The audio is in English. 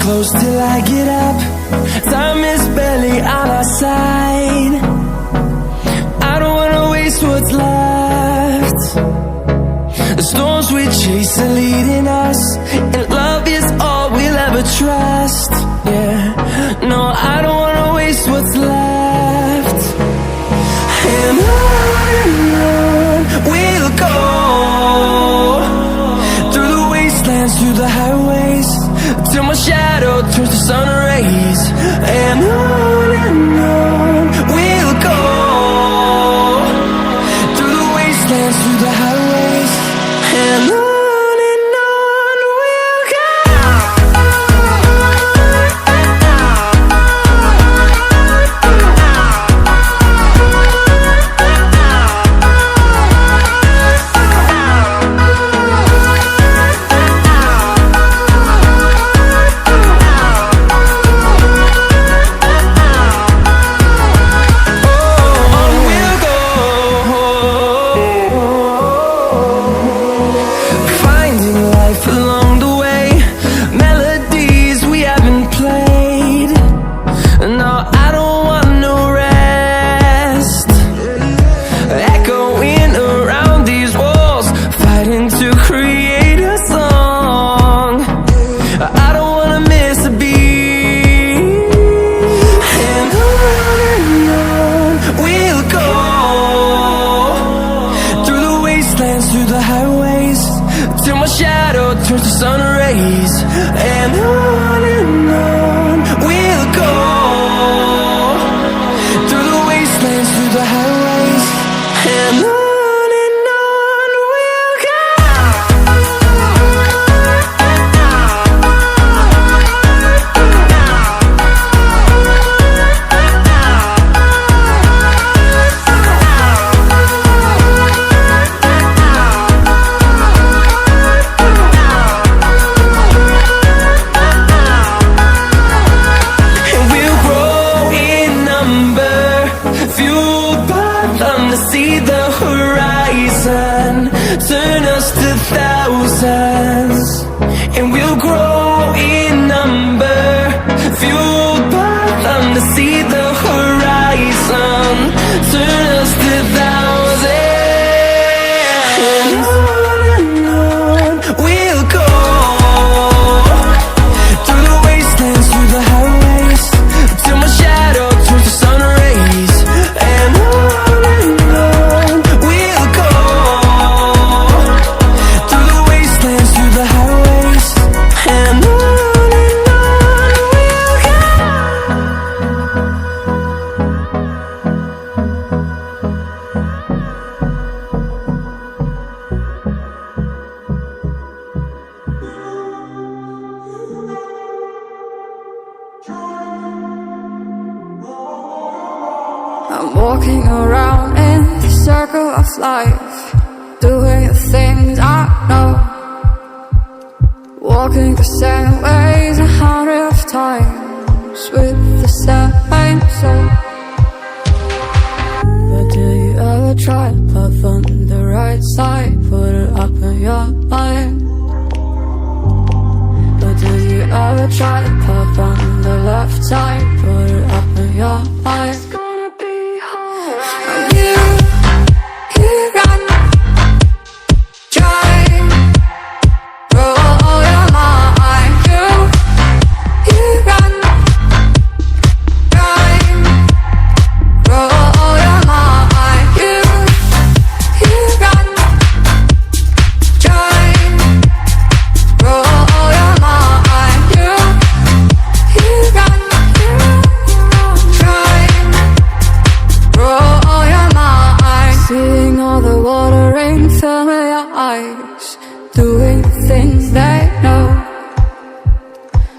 close till I get up. Time is barely on our side. I don't wanna waste what's left. The storms we chase are leading us, and love is all we'll ever trust. Yeah, no, I don't wanna waste what's left. And on we'll go, through the wastelands, through the highways, till my shadow turns to sun rays. And on we'll go, through the wastelands, through the highways, and on we'll go. Through the highways, till my shadow turns to sun rays. And on we'll go, through the wastelands, through the highways, and on we'll go. See the horizon, turn us to thousands, and we'll grow in number, fueled by them to see the horizon, turn us to thousands. And on we'll go, through the wastelands, through the highways, till my shadow turns to sun rays. And I'm walking around in the circle of life, doing the things I know, walking the same ways 100 times with the same soul. But do you ever try to puff on the right side, put it up in your mind? But do you ever try to puff on the left side, put it up in your mind?